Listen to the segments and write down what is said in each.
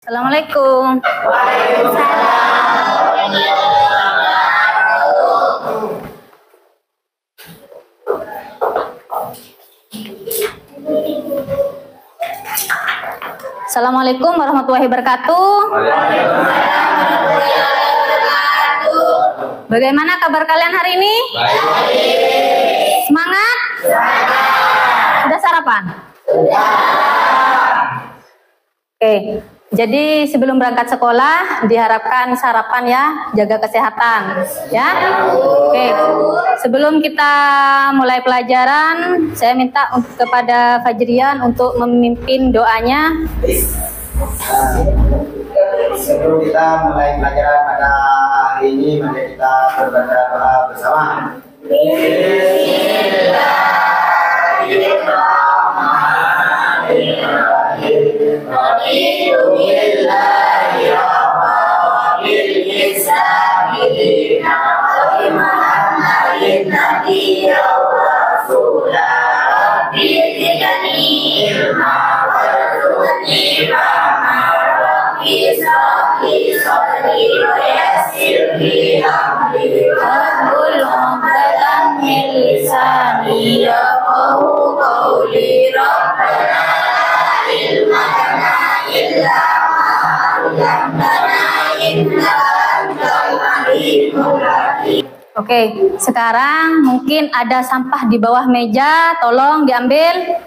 Assalamualaikum. Assalamualaikum warahmatullahi wabarakatuh. Bagaimana kabar kalian hari ini? Semangat? Sudah sarapan? Oke, jadi sebelum berangkat sekolah diharapkan sarapan ya, jaga kesehatan ya. Oke, sebelum kita mulai pelajaran, saya minta kepada Fajrian untuk memimpin doanya. Sebelum kita mulai pelajaran pada hari ini, mari kita berbaca doa bersama. Oke, sekarang mungkin ada sampah di bawah meja, tolong diambil.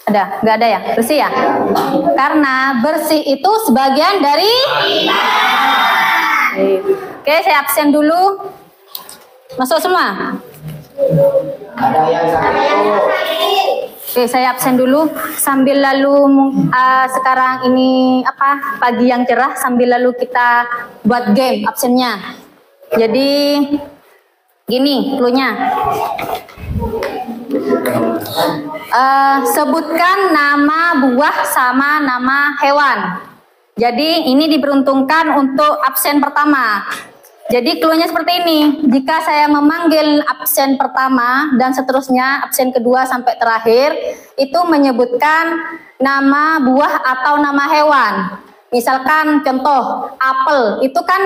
Ada? Nggak ada ya? Bersih ya? Karena bersih itu sebagian dari... Oke, saya absen dulu. Masuk semua? Ada yang sakit. Oke, saya absen dulu. Sambil lalu sekarang ini pagi yang cerah, sambil lalu kita buat game absennya. Jadi gini cluenya. Sebutkan nama buah sama nama hewan. Jadi ini diperuntukkan untuk absen pertama. Jadi cluenya seperti ini. Jika saya memanggil absen pertama dan seterusnya absen kedua sampai terakhir, itu menyebutkan nama buah atau nama hewan. Misalkan contoh apel, itu kan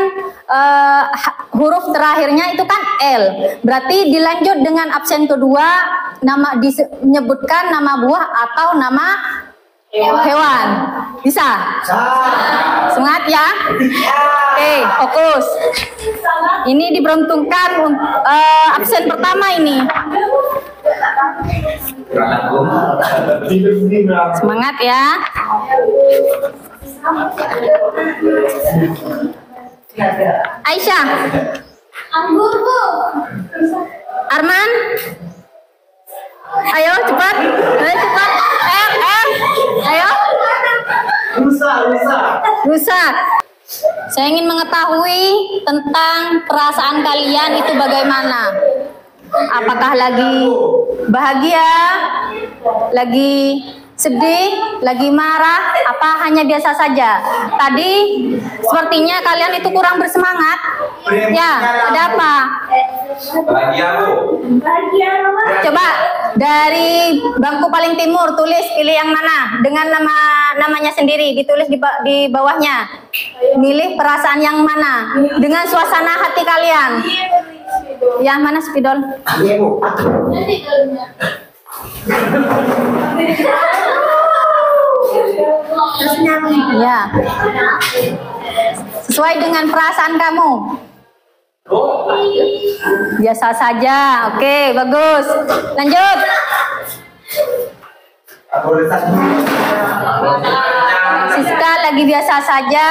huruf terakhirnya itu kan L. Berarti dilanjut dengan absen kedua, menyebutkan nama buah atau nama hewan. Bisa? Semangat ya. Oke, fokus. Ini diperuntukkan absen pertama ini. Semangat ya. Aisyah. Anggur, Bu. Arman. Ayo cepat. Ayo cepat. Ayo. Rusa. Saya ingin mengetahui tentang perasaan kalian itu bagaimana. Apakah lagi bahagia, lagi sedih, lagi marah, apa hanya biasa saja? Tadi sepertinya kalian itu kurang bersemangat. Ya, ada apa? Coba dari bangku paling timur tulis, pilih yang mana dengan namanya sendiri, ditulis di bawahnya. Milih perasaan yang mana dengan suasana hati kalian. Ya, mana spidol? Ya. Sesuai dengan perasaan kamu. Biasa saja. Oke, bagus. Lanjut. Siska lagi biasa saja.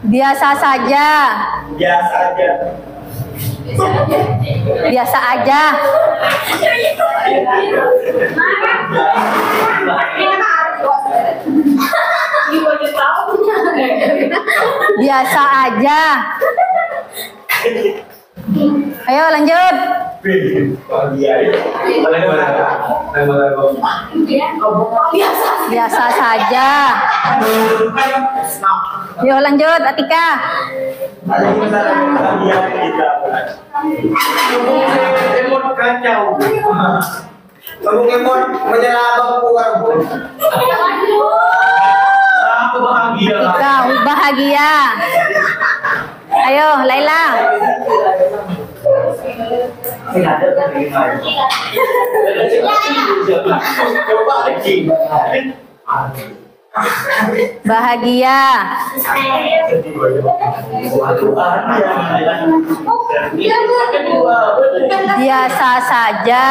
Biasa saja. Biasa aja. Biasa aja. Biasa aja. Ayo lanjut. Biasa saja. Yuk lanjut Atika. Emot kacau. Kamu emot menyerah bangku. Ayo, Laila. Bahagia. Biasa saja.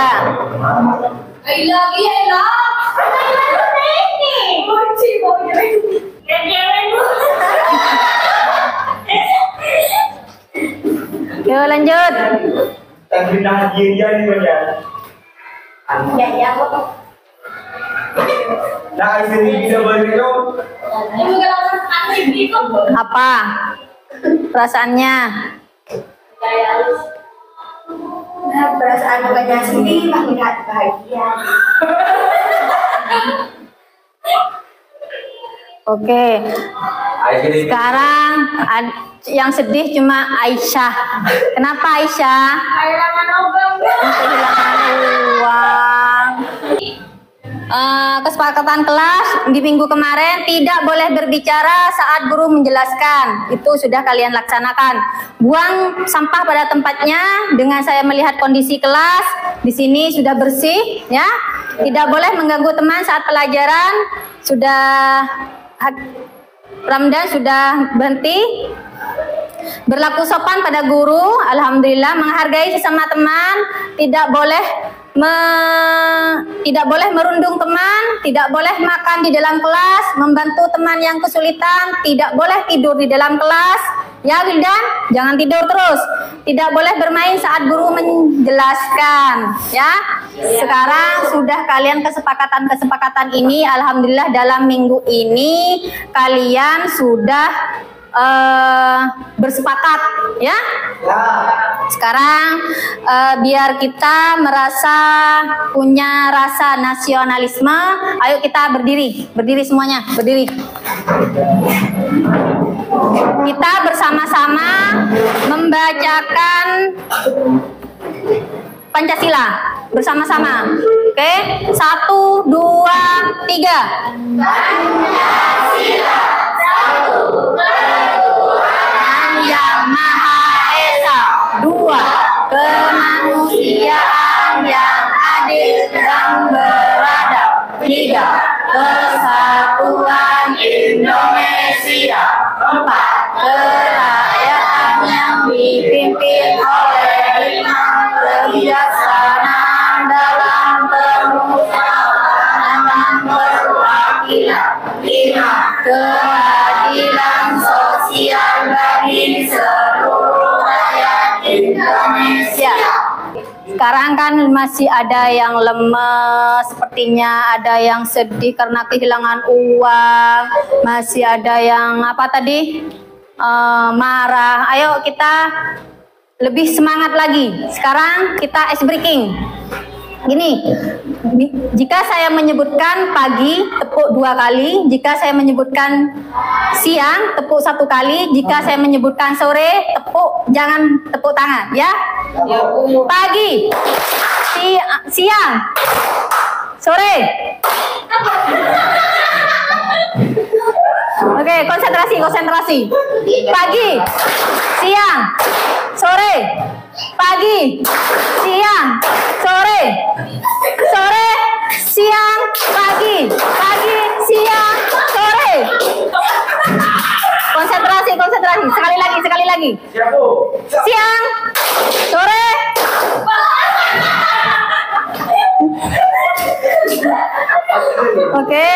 Yuk lanjut. Apa perasaannya? Perasaan bukannya sedih, makin bahagia. Oke. Sekarang yang sedih cuma Aisyah. Kenapa Aisyah? Kehilangan uang. Kehilangan uang. Kesepakatan kelas di minggu kemarin tidak boleh berbicara saat guru menjelaskan. Itu sudah kalian laksanakan. Buang sampah pada tempatnya. Dengan saya melihat kondisi kelas di sini sudah bersih, ya. Tidak boleh mengganggu teman saat pelajaran. Sudah Ramadan sudah berhenti. Berlaku sopan pada guru, alhamdulillah, menghargai sesama teman, tidak boleh merundung teman, tidak boleh makan di dalam kelas, membantu teman yang kesulitan, tidak boleh tidur di dalam kelas. Ya Wildan, jangan tidur terus. Tidak boleh bermain saat guru menjelaskan, ya. Sekarang sudah kalian kesepakatan ini, alhamdulillah dalam minggu ini kalian sudah bersepakat, ya. Sekarang biar kita merasa punya rasa nasionalisme, ayo kita berdiri semuanya, berdiri. Kita bersama-sama membacakan Pancasila bersama-sama. Oke, 1, 2, 3. Pancasila, satu Tuhan yang Maha Esa. 2. Kemanusiaan yang adil dan beradab. 3. Kesatuan Indonesia. 4. Kerakyatan yang dipimpin oleh hikmah kebijaksanaan dalam perusahaan dan perwakilan. 5. Keadilan sosial bagi seluruh rakyat Indonesia. Sekarang kan masih ada yang lemes, sepertinya ada yang sedih karena kehilangan uang, masih ada yang apa tadi? Marah. Ayo kita lebih semangat lagi. Sekarang kita ice breaking. Gini, jika saya menyebutkan pagi, tepuk 2 kali. Jika saya menyebutkan siang, tepuk 1 kali. Jika saya menyebutkan sore, jangan tepuk tangan, ya. Pagi, siang, sore. Oke, konsentrasi. Pagi, siang, sore. Pagi, siang, sore. Sore, siang, pagi. Pagi, siang, sore. Konsentrasi. Sekali lagi. Siang, sore. Oke,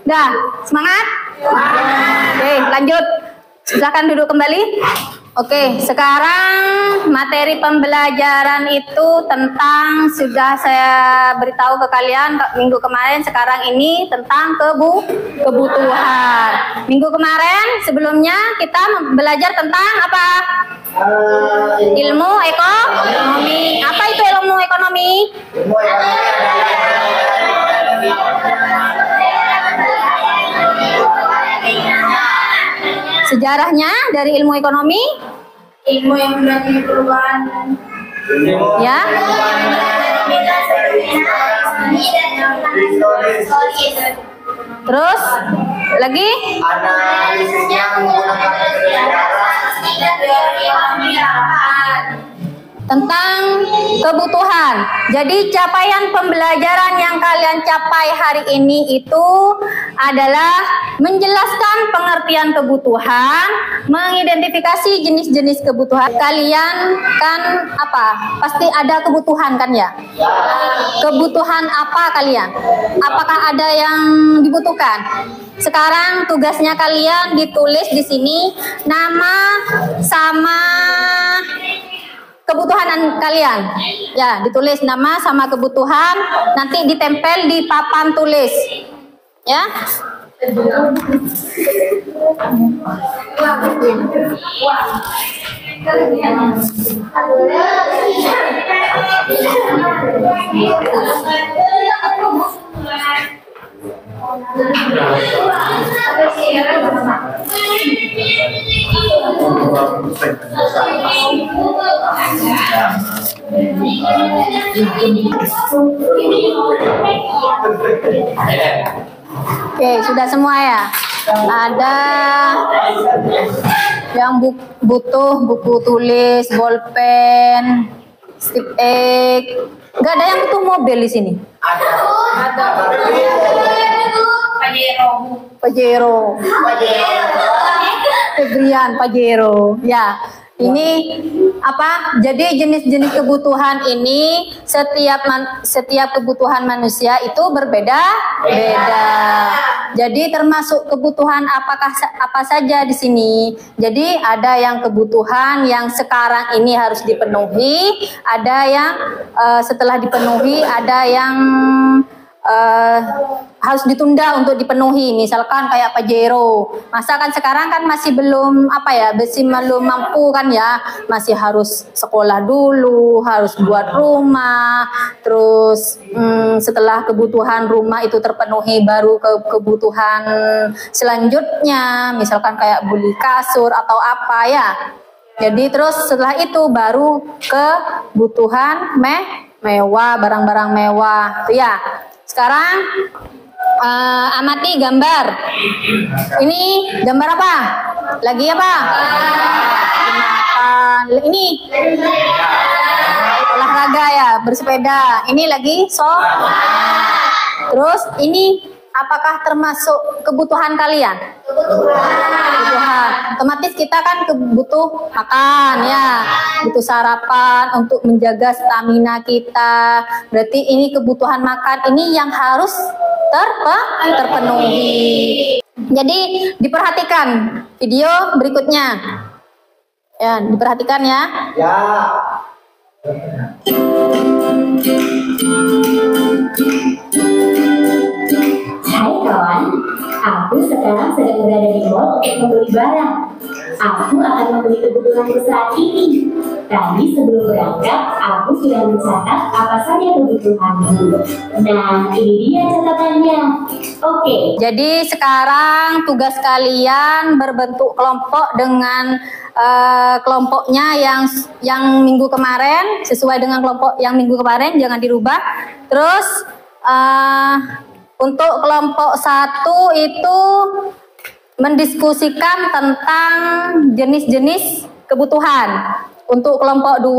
dah, semangat. Oke, lanjut. Silakan duduk kembali. Oke, sekarang materi pembelajaran itu tentang, sudah saya beritahu ke kalian minggu kemarin, sekarang ini tentang kebutuhan. Minggu kemarin sebelumnya kita belajar tentang apa? Ilmu ekonomi. Apa itu ilmu ekonomi? Sejarahnya dari ilmu ekonomi? ilmu yang menjadi perubahan Ya. Terus lagi? Analisisnya menggunakan metode sejarah tidak diambil tentang kebutuhan. Jadi capaian pembelajaran yang kalian capai hari ini itu adalah menjelaskan pengertian kebutuhan, mengidentifikasi jenis-jenis kebutuhan. Kalian kan apa? Pasti ada kebutuhan kan ya? Kebutuhan apa kalian? Apakah ada yang dibutuhkan? Sekarang tugasnya kalian ditulis di sini nama sama kebutuhan kalian. Ya, ditulis nama sama kebutuhan, nanti ditempel di papan tulis. Ya. Oke, sudah semua ya. Ada yang butuh buku tulis, bolpen, stick egg. Nggak ada yang butuh mobil di sini. Ada. Pajero. Febrian Pajero. Ya. Ini apa? Jadi jenis-jenis kebutuhan ini setiap kebutuhan manusia itu berbeda-beda. Jadi termasuk kebutuhan apa saja di sini. Jadi ada yang kebutuhan yang sekarang ini harus dipenuhi, ada yang setelah dipenuhi, ada yang harus ditunda untuk dipenuhi, misalkan kayak Pajero. Masa kan sekarang kan masih belum belum mampu kan ya, masih harus sekolah dulu, harus buat rumah, terus setelah kebutuhan rumah itu terpenuhi baru kebutuhan selanjutnya, misalkan kayak beli kasur atau apa ya. Jadi terus setelah itu baru kebutuhan mewah, barang-barang mewah tuh ya. Sekarang amati gambar. Ini gambar apa? Lagi apa? Ini olahraga ya, bersepeda. Ini lagi Terus ini apakah termasuk kebutuhan kalian? Kebutuhan. Otomatis kita kan butuh makan ya, butuh sarapan untuk menjaga stamina kita. Berarti ini kebutuhan makan ini yang harus terpenuhi. Jadi diperhatikan video berikutnya. Ya, diperhatikan ya. Ya. Hai kawan, aku sekarang sedang berada di mall untuk membeli barang. Aku akan membeli kebutuhanku saat ini. Tadi sebelum berangkat, aku sudah mencatat apa saja kebutuhanku. Nah, ini dia catatannya. Oke. Jadi sekarang tugas kalian berbentuk kelompok dengan kelompoknya yang minggu kemarin, sesuai dengan kelompok yang minggu kemarin, jangan dirubah. Terus untuk kelompok 1 itu mendiskusikan tentang jenis-jenis kebutuhan. Untuk kelompok 2,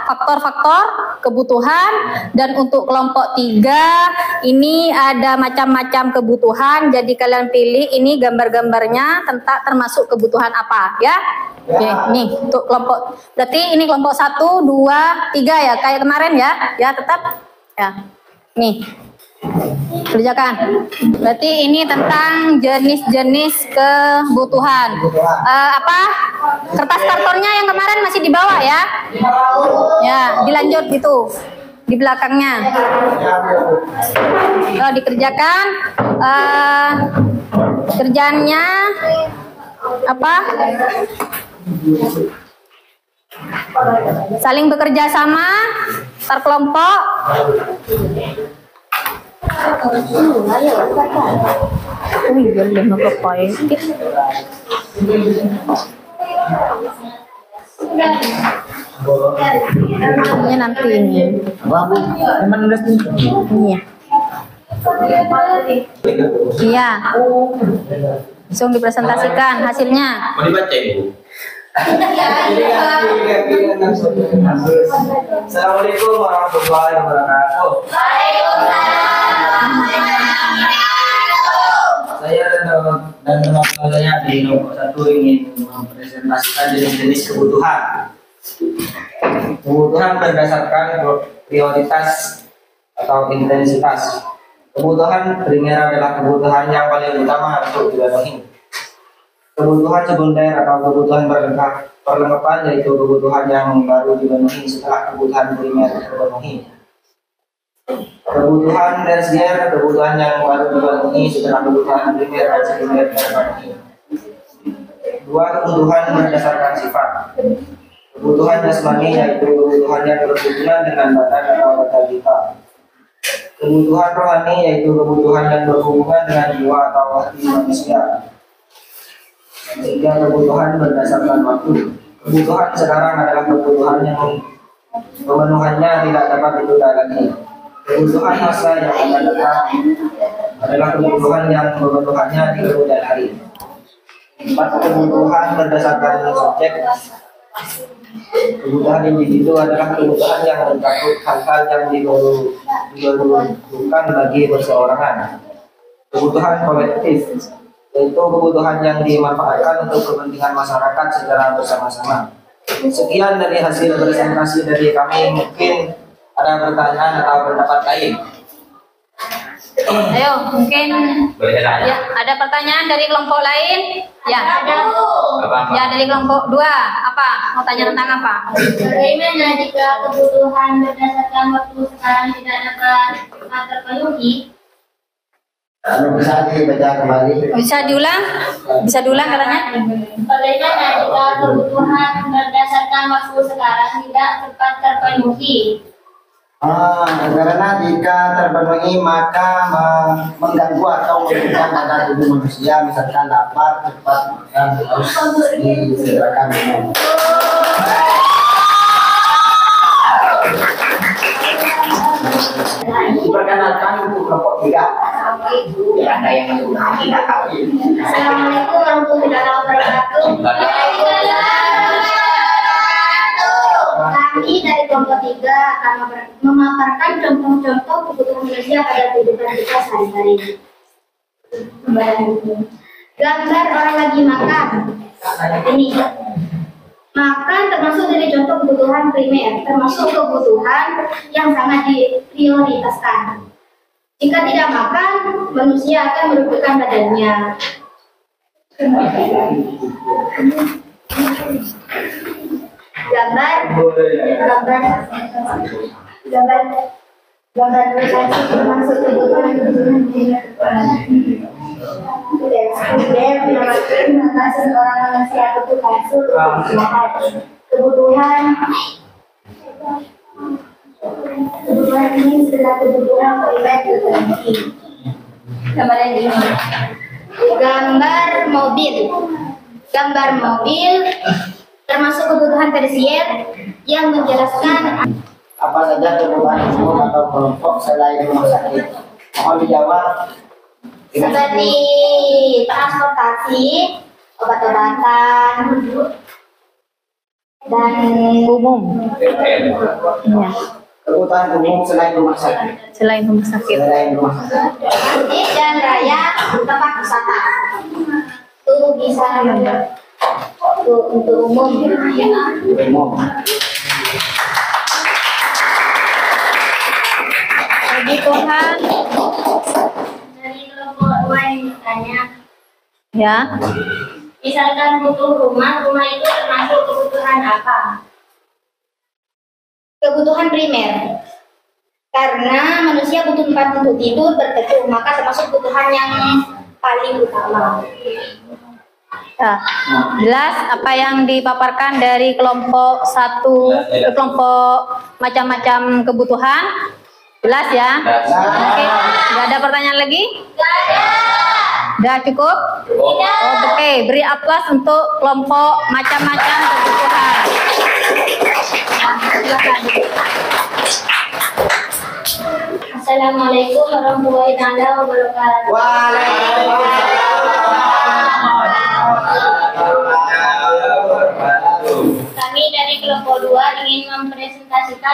faktor-faktor kebutuhan. Dan untuk kelompok 3, ini ada macam-macam kebutuhan. Jadi kalian pilih ini gambar-gambarnya tentang termasuk kebutuhan apa ya. Oke, nih untuk kelompok. Berarti ini kelompok 1, 2, 3 ya, kayak kemarin ya. Ya, tetap ya. Nih. Kerjakan. Berarti ini tentang jenis-jenis kebutuhan. Apa? Kertas kartonnya yang kemarin masih dibawa ya? Ya, dilanjut gitu di belakangnya. Kalau dikerjakan, kerjaannya apa? Saling bekerja sama, terkelompok. Ini nanti ini. Iya. Iya. Langsung dipresentasikan hasilnya. Mau dibaca Ibu? Assalamualaikum warahmatullahi wabarakatuh. Saya dan teman-teman saya di kelompok 1 ingin mempresentasikan jenis-jenis kebutuhan. Kebutuhan berdasarkan prioritas atau intensitas. Kebutuhan primer adalah kebutuhan yang paling utama untuk dipenuhi. Kebutuhan sekunder atau kebutuhan perlengkapan yaitu kebutuhan yang baru dipenuhi setelah kebutuhan primer terpenuhi. Kebutuhan tersier, kebutuhan yang baru dipenuhi setelah kebutuhan primer dan sekunder terpenuhi. Dua, kebutuhan berdasarkan sifat. Kebutuhan jasmani yaitu kebutuhan yang berhubungan dengan badan atau badan kita. Kebutuhan rohani yaitu kebutuhan yang berhubungan dengan jiwa atau hati manusia. Tiga, kebutuhan berdasarkan waktu. Kebutuhan sekarang adalah kebutuhan yang pemenuhannya tidak dapat ditunda lagi. Kebutuhan masa yang akan datang adalah kebutuhan yang pemenuhannya di kemudian hari. Empat, kebutuhan berdasarkan subjek. Kebutuhan individu adalah kebutuhan yang mencakup hal-hal yang dibutuhkan bagi perseorangan. Kebutuhan kolektif yaitu kebutuhan yang dimanfaatkan untuk kepentingan masyarakat secara bersama-sama. Sekian dari hasil presentasi dari kami. Mungkin ada pertanyaan atau pendapat lain. Ayo, mungkin Boleh tanya? ya, ada pertanyaan dari kelompok lain? Ya. Apa? Ya, dari kelompok 2. Apa? Mau tanya tentang apa? Bagaimana jika kebutuhan berdasarkan waktu sekarang tidak dapat terpenuhi? Bisa dibaca kembali. Bisa diulang? Bisa diulang katanya? Bagaimana jika kebutuhan berdasarkan waktu sekarang tidak cepat terpenuhi? Karena jika terpenuhi maka mengganggu atau merugikan pada tubuh manusia, misalkan lapar, cepat makan, harus disegerakan minum. Diperkenalkan untuk kelompok 3. Ya, ada yang tidak tahu. Assalamualaikum warahmatullahi wabarakatuh. Kami dari kelompok 3 akan memaparkan contoh-contoh kebutuhan manusia pada kehidupan kita sehari-hari. Gambar orang lagi makan. Ini makan termasuk dari contoh kebutuhan primer, termasuk kebutuhan yang sangat diprioritaskan. Jika tidak makan, manusia akan merugikan badannya. Gambar termasuk kebutuhan orang manusia butuh kasur, kebutuhan ini sudah kebutuhan primer terpenuhi. Gambar yang ini, gambar mobil termasuk kebutuhan tersier yang menjelaskan Apa saja kebutuhan umum atau kelompok selain rumah sakit? Mohon dijawab. seperti transportasi, obat-obatan, dan Umum. Ya, Kebutuhan umum selain rumah sakit. selain rumah sakit. Selain rumah sakit. masjid dan raya tempat wisata. Itu bisa untuk umum. Umum. Kebutuhan. Dari kelompok 2 yang bertanya, Ya. misalkan butuh rumah itu termasuk kebutuhan apa? Kebutuhan primer. Karena manusia butuh tempat untuk tidur, berteduh, maka termasuk kebutuhan yang paling utama. Ya. Jelas apa yang dipaparkan dari kelompok 1, kelompok macam-macam kebutuhan. Jelas ya? Oke. Nggak ada pertanyaan lagi? Udah cukup? Oke, beri aplaus untuk kelompok macam-macam kebutuhan. Silakan. Assalamualaikum warahmatullahi wabarakatuh. Waalaikumsalam.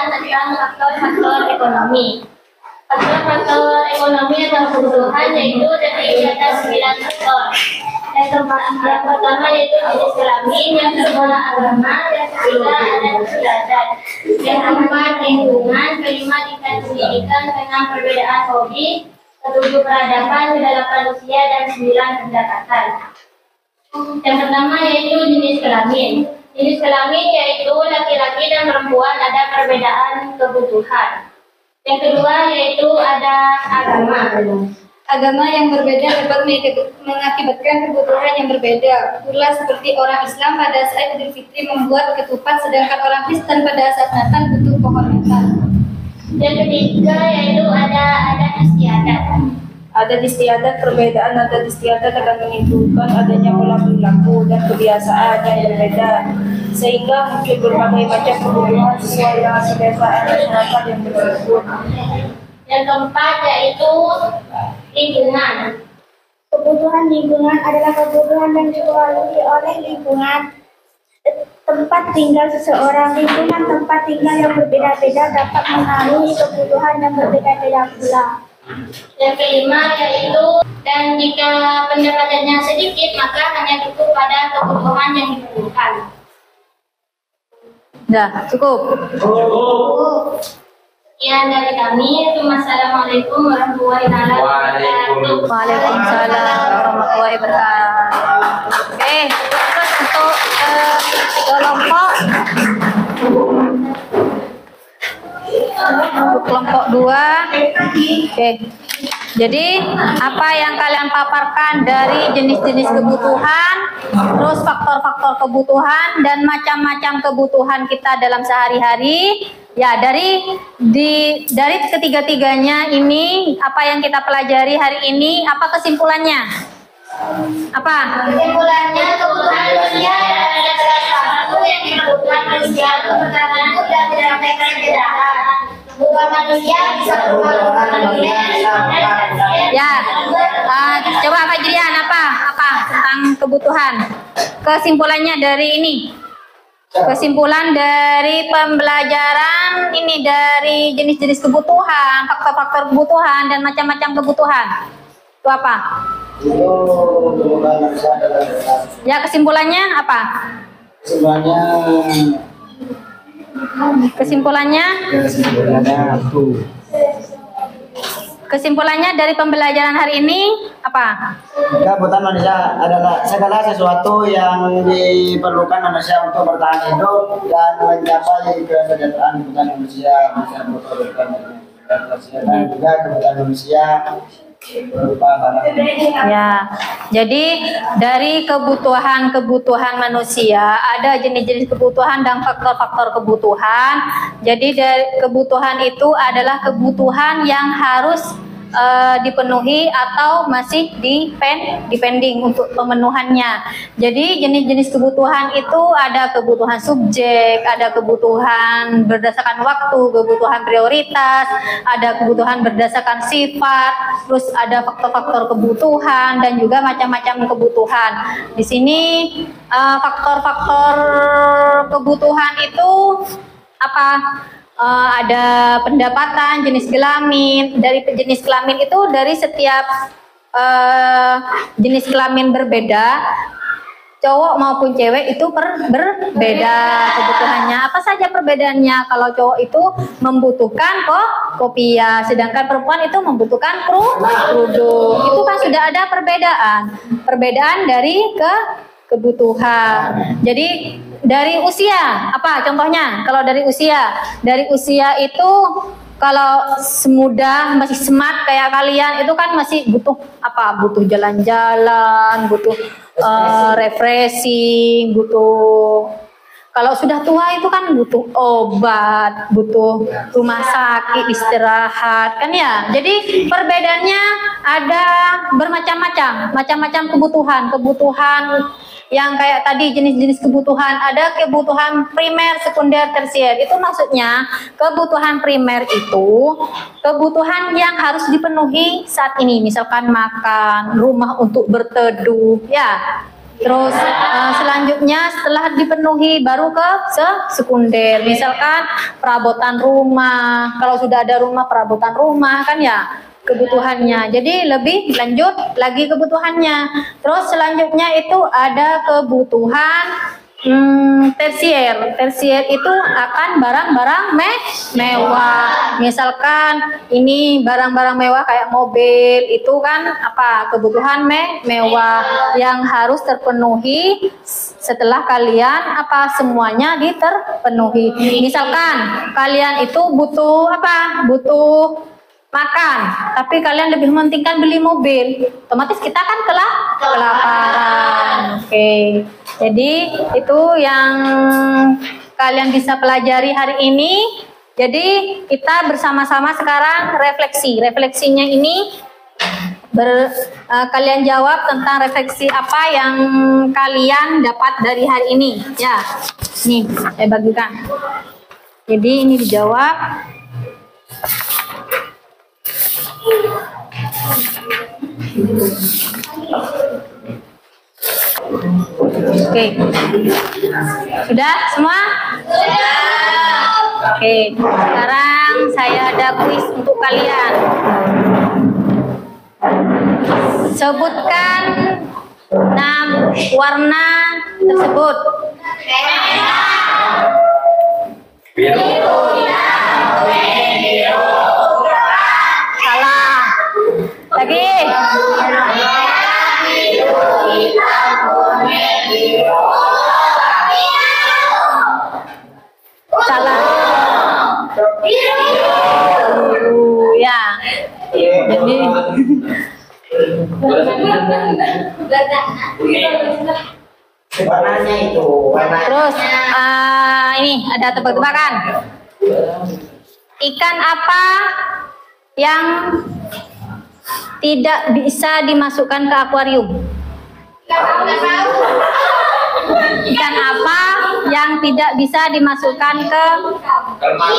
perbedaan tentang faktor-faktor ekonomi. Faktor-faktor ekonomi atau kebutuhan yaitu terdiri atas 9 faktor. Yang pertama yaitu jenis kelamin, yang kedua agama, yang ketiga adat istiadat, yang keempat lingkungan, kelima tingkat pendidikan, keenam perbedaan hobi, ketujuh peradaban, kedelapan usia, dan 9 pendekatan. Yang pertama yaitu jenis kelamin. Jenis kelamin yaitu laki-laki dan perempuan ada perbedaan kebutuhan. Yang kedua yaitu ada agama. Agama yang berbeda dapat mengakibatkan kebutuhan yang berbeda. Pula seperti orang Islam pada saat Idul Fitri membuat ketupat, sedangkan orang Kristen pada saat Natal butuh pohon Natal. Yang ketiga yaitu ada adat istiadat. Adat istiadat, perbedaan adat istiadat akan menimbulkan adanya pola perilaku dan kebiasaan yang berbeda, sehingga muncul berbagai macam kebutuhan sesuai dengan kebiasaan masyarakat yang tersebut. Yang keempat yaitu lingkungan. Kebutuhan lingkungan adalah kebutuhan yang dipenuhi oleh lingkungan tempat tinggal seseorang. Lingkungan tempat tinggal yang berbeda-beda dapat memenuhi kebutuhan yang berbeda-beda pula. Yang kelima yaitu, dan jika pendapatannya sedikit maka hanya cukup pada kebutuhan yang dibutuhkan. Dah, cukup. Sekian dari kami. Assalamualaikum warahmatullahi wabarakatuh. Waalaikumsalam warahmatullahi wabarakatuh. Oke, terus untuk kelompok 2. Oke. Jadi apa yang kalian paparkan dari jenis-jenis kebutuhan, terus faktor-faktor kebutuhan dan macam-macam kebutuhan kita dalam sehari-hari. Ya, dari ketiga-tiganya ini apa yang kita pelajari hari ini, apa kesimpulannya? Apa? Kesimpulannya kebutuhan manusia adalah salah satu yang kebutuhan manusia itu pertama dan tidak perbedaan. Kebutuhan manusia bisa berupa ya, coba Fajrian apa tentang kebutuhan? Kesimpulannya dari ini. Kesimpulan dari pembelajaran ini dari jenis-jenis kebutuhan, faktor-faktor kebutuhan dan macam-macam kebutuhan. Itu apa? Ya, kesimpulannya apa? Kesimpulannya dari pembelajaran hari ini apa? Kebutuhan manusia adalah segala sesuatu yang diperlukan manusia untuk bertahan hidup dan mencapai kesejahteraan kebutuhan manusia. Bisa berupa dan juga kebutuhan manusia berupa barang. Ya, jadi dari kebutuhan manusia ada jenis-jenis kebutuhan dan faktor-faktor kebutuhan. Jadi dari kebutuhan itu adalah kebutuhan yang harus dipenuhi atau masih depending untuk pemenuhannya. Jadi jenis-jenis kebutuhan itu ada kebutuhan subjek, ada kebutuhan berdasarkan waktu, kebutuhan prioritas, ada kebutuhan berdasarkan sifat, terus ada faktor-faktor kebutuhan dan juga macam-macam kebutuhan. Di sini faktor-faktor kebutuhan itu apa? Ada pendapatan, jenis kelamin. Dari jenis kelamin itu dari setiap jenis kelamin berbeda, cowok maupun cewek itu berbeda kebutuhannya. Apa saja perbedaannya? Kalau cowok itu membutuhkan kopiah, sedangkan perempuan itu membutuhkan kerudung. Itu kan sudah ada perbedaan dari kebutuhan. Jadi dari usia, apa contohnya? Kalau dari usia itu kalau semudah masih smart kayak kalian itu kan masih butuh apa? Butuh jalan-jalan, butuh refreshing, butuh. Kalau sudah tua itu kan butuh obat, butuh rumah sakit, istirahat, kan ya. Jadi perbedaannya ada macam-macam kebutuhan yang kayak tadi jenis-jenis kebutuhan. Ada kebutuhan primer, sekunder, tersier. Itu maksudnya kebutuhan primer itu kebutuhan yang harus dipenuhi saat ini. Misalkan makan, rumah untuk berteduh, ya. Terus selanjutnya setelah dipenuhi baru ke sekunder. Misalkan perabotan rumah. Kalau sudah ada rumah, perabotan rumah kan ya kebutuhannya. Jadi lebih lanjut lagi kebutuhannya. Terus selanjutnya itu ada kebutuhan tersier. Tersier itu akan barang-barang mewah. Misalkan ini barang-barang mewah kayak mobil, itu kan apa? Kebutuhan mewah yang harus terpenuhi setelah kalian apa semuanya diterpenuhi. Misalkan kalian itu butuh apa? Butuh makan, tapi kalian lebih mementingkan beli mobil, otomatis kita kan kelaparan. Oke. Jadi itu yang kalian bisa pelajari hari ini. Jadi kita bersama-sama sekarang refleksi. Refleksinya ini kalian jawab tentang refleksi apa yang kalian dapat dari hari ini. Ya, nih saya bagikan. Jadi ini dijawab. Oke. Sudah semua? Sudah. Oke. Sekarang saya ada kuis untuk kalian. Sebutkan 6 warna tersebut. Biru. Salah. Lagi. Salah. Ya. Jadi Warnanya itu warna. terus ini ada tebak-tebakan. Ikan apa yang tidak bisa dimasukkan ke akuarium? Ikan apa yang tidak bisa dimasukkan ke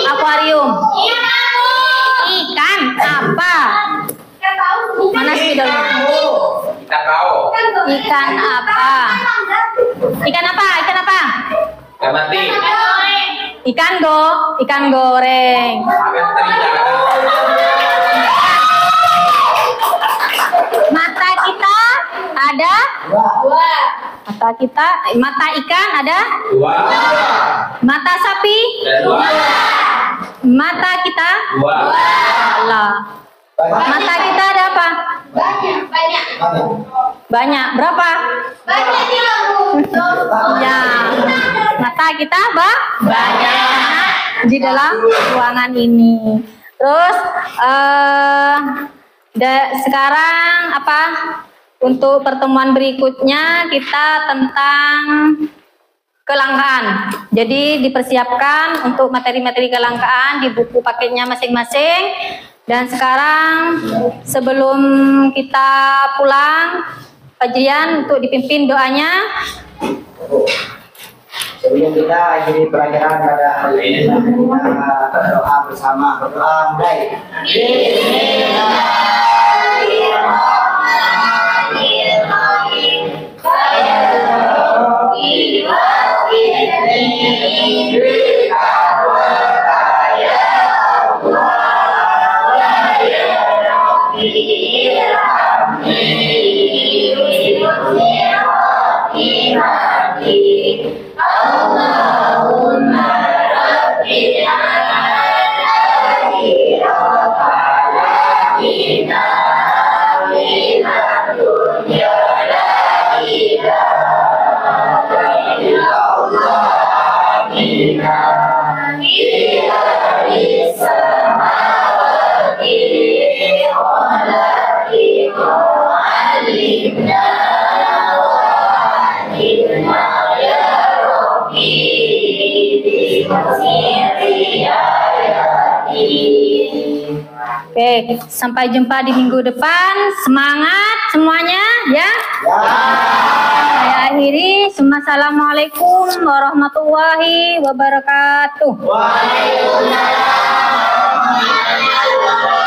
akuarium? Ikan apa? Mana spidolnya? Kita tahu. Ikan apa? Ikan apa? Ikan apa? Ikan mati. Ikan goreng. Makan teri. Mata kita ada? Mata ikan ada? 2. Mata sapi? 2. Mata kita? 2. Allah. Mata kita ada apa? Banyak. Berapa? Ya. Mata kita banyak di dalam ruangan ini. Terus sekarang apa? Untuk pertemuan berikutnya kita tentang kelangkaan. Jadi dipersiapkan untuk materi-materi kelangkaan di buku paketnya masing-masing. Dan sekarang sebelum kita pulang, Fajrian untuk dipimpin doanya. Sebelum kita akhiri pelajaran pada hari ini, kita berdoa bersama. Berdoa mulai. Oke, sampai jumpa di minggu depan. Semangat semuanya ya. Saya akhiri. Assalamualaikum warahmatullahi wabarakatuh. Waalaikumsalam.